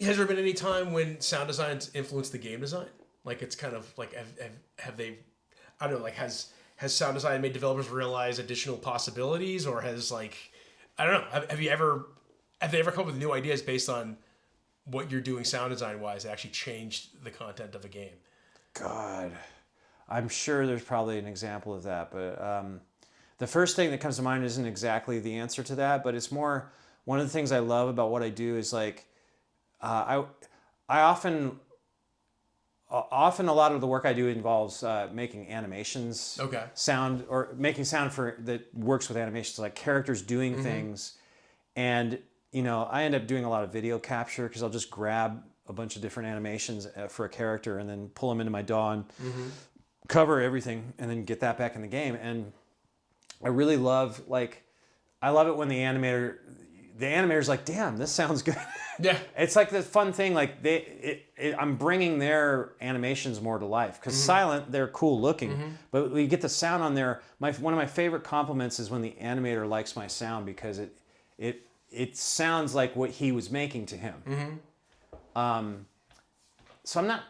Has there been any time when sound design's influenced the game design? Like it's kind of like have they, I don't know, like has sound design made developers realize additional possibilities, or has like, I don't know, have they ever come up with new ideas based on what you're doing sound design wise that actually changed the content of a game? God, I'm sure there's probably an example of that, but the first thing that comes to mind isn't exactly the answer to that, but it's more, one of the things I love about what I do is like, I often a lot of the work I do involves making animations, sound, or making sound for that works with animations, like characters doing things. And you know, I end up doing a lot of video capture because I'll just grab a bunch of different animations for a character and then pull them into my DAW and cover everything and then get that back in the game. And I really love, like, I love it when the animator's like, damn, this sounds good. Yeah. It's like the fun thing, like I'm bringing their animations more to life because silent, they're cool looking, but when you get the sound on there, one of my favorite compliments is when the animator likes my sound because it sounds like what he was making to him. So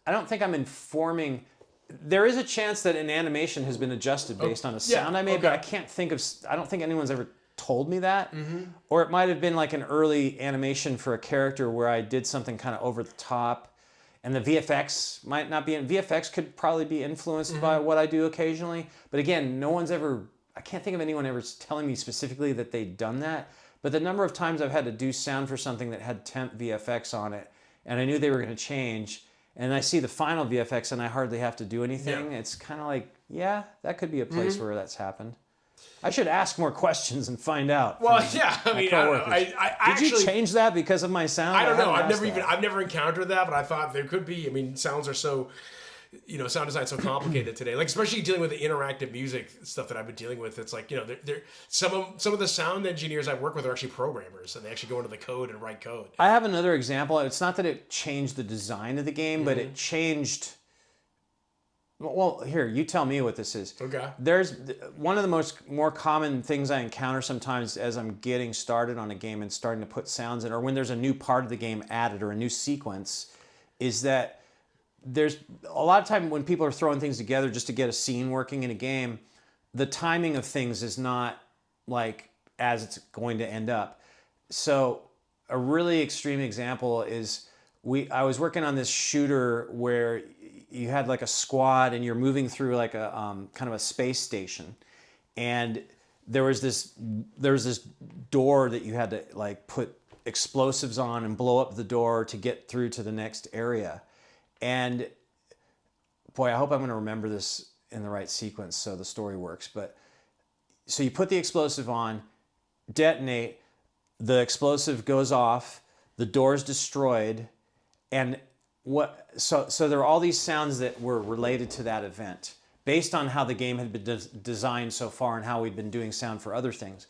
I don't think I'm informing. There is a chance that an animation has been adjusted based on a sound I made, but I don't think anyone's ever told me that. Or it might have been like an early animation for a character where I did something kind of over the top, and the VFX might not be. VFX could probably be influenced by what I do occasionally. But again, I can't think of anyone ever telling me specifically that they'd done that. But the number of times I've had to do sound for something that had temp VFX on it, and I knew they were going to change, and I see the final VFX and I hardly have to do anything, it's kind of like, yeah, that could be a place where that's happened. I should ask more questions and find out. Well, yeah, I mean, did you change that because of my sound? I don't know. I've never encountered that, but I thought there could be. I mean, sounds are so, sound design's so complicated today. Like, especially dealing with the interactive music stuff that I've been dealing with. It's like, some of the sound engineers I work with are actually programmers, and they actually go into the code and write code. I have another example. It's not that it changed the design of the game, but it changed. Well, here, you tell me what this is. Okay. There's one of the more common things I encounter sometimes as I'm getting started on a game and starting to put sounds in, or when there's a new part of the game added or a new sequence, is that there's a lot of time when people are throwing things together just to get a scene working in a game, the timing of things is not like as it's going to end up. So a really extreme example is I was working on this shooter where you had like a squad and you're moving through like a kind of a space station, and there was this door that you had to like put explosives on and blow up the door to get through to the next area. And boy, I hope I'm going to remember this in the right sequence so the story works. But so you put the explosive on, detonate, the explosive goes off, the door's destroyed, and so there are all these sounds that were related to that event based on how the game had been designed so far and how we'd been doing sound for other things.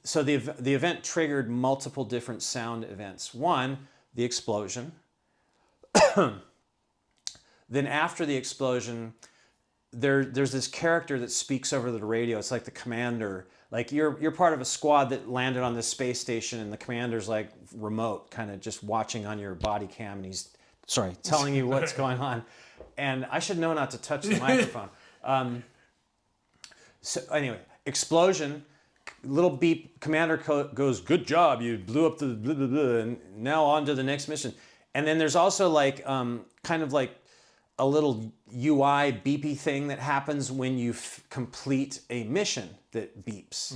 So the event triggered multiple different sound events. One, the explosion. Then after the explosion, there's this character that speaks over the radio. It's like the commander. Like you're part of a squad that landed on this space station, and the commander's like remote, kind of just watching on your body cam, and he's telling you what's going on. And I should know not to touch the microphone. So anyway, explosion, little beep, commander goes, good job, you blew up the blah, blah, blah, and now on to the next mission. And then there's also like, kind of like a little UI beepy thing that happens when you complete a mission that beeps.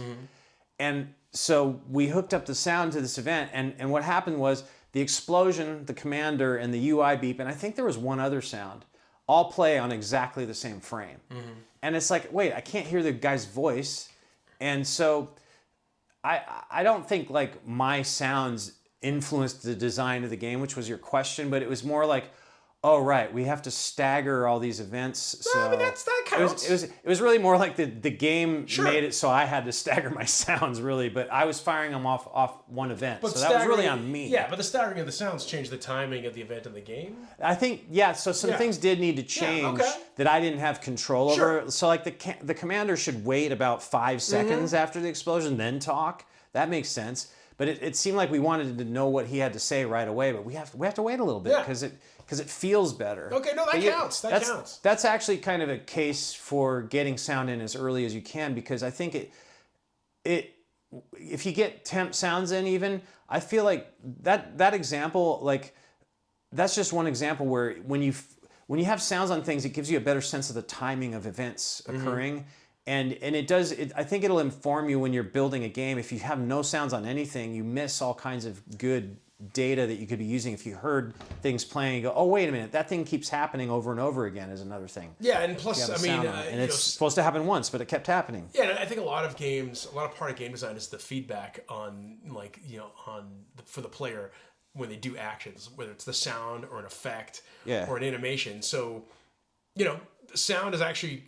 And so we hooked up the sound to this event, and what happened was, the explosion, the commander, and the UI beep, and I think there was one other sound, all play on exactly the same frame. And it's like, wait, I can't hear the guy's voice. And so I don't think like my sounds influenced the design of the game, which was your question, but it was more like, oh, right, we have to stagger all these events. So I mean, that counts. It was really more like the game made it so I had to stagger my sounds, really, but I was firing them off one event, so that was really on me. Yeah, but the staggering of the sounds changed the timing of the event in the game? I think, yeah, so some things did need to change that I didn't have control over. So like the commander should wait about 5 seconds after the explosion, then talk. That makes sense. but it seemed like we wanted to know what he had to say right away. But we have to wait a little bit because it feels better. Okay, no, that counts. That counts. That's actually kind of a case for getting sound in as early as you can, because I think if you get temp sounds in, even I feel like that example, like that's just one example where when you have sounds on things, it gives you a better sense of the timing of events occurring. And it does. I think it'll inform you when you're building a game. If you have no sounds on anything, you miss all kinds of good data that you could be using. If you heard things playing, you go, "Oh, wait a minute, that thing keeps happening over and over again." Is another thing. Yeah, and plus, I mean, and it's supposed to happen once, but it kept happening. Yeah, and I think a lot of part of game design is the feedback on for the player when they do actions, whether it's the sound or an effect or an animation. So, the sound is actually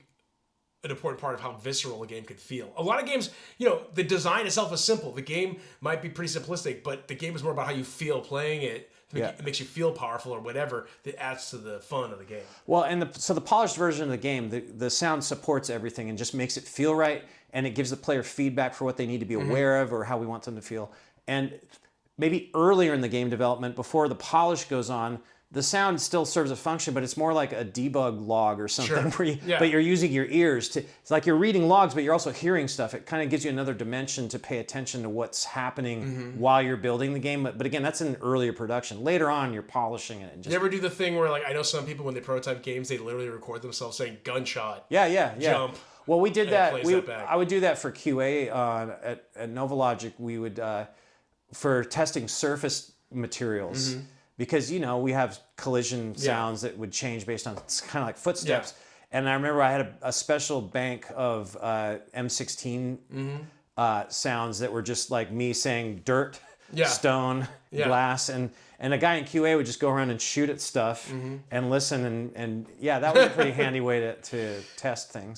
an important part of how visceral a game could feel. A lot of games, the design itself is simple. The game might be pretty simplistic, but the game is more about how you feel playing it. It makes you feel powerful or whatever that adds to the fun of the game. Well, so the polished version of the game, the sound supports everything and just makes it feel right, and it gives the player feedback for what they need to be aware of or how we want them to feel. And maybe earlier in the game development, before the polish goes on, the sound still serves a function, but it's more like a debug log or something but you're using your ears it's like you're reading logs, but you're also hearing stuff. It kind of gives you another dimension to pay attention to what's happening while you're building the game. But again, that's in earlier production. Later on, you're polishing it. And you ever do the thing where, like, I know some people when they prototype games, they literally record themselves saying gunshot. Jump. Well, we did that. I would do that for QA at Novalogic. We would for testing surface materials. Because, we have collision sounds that would change based on, it's kind of like footsteps. And I remember I had a special bank of M16 sounds that were just like me saying dirt, stone, glass. And a guy in QA would just go around and shoot at stuff and listen. And that was a pretty handy way to test things.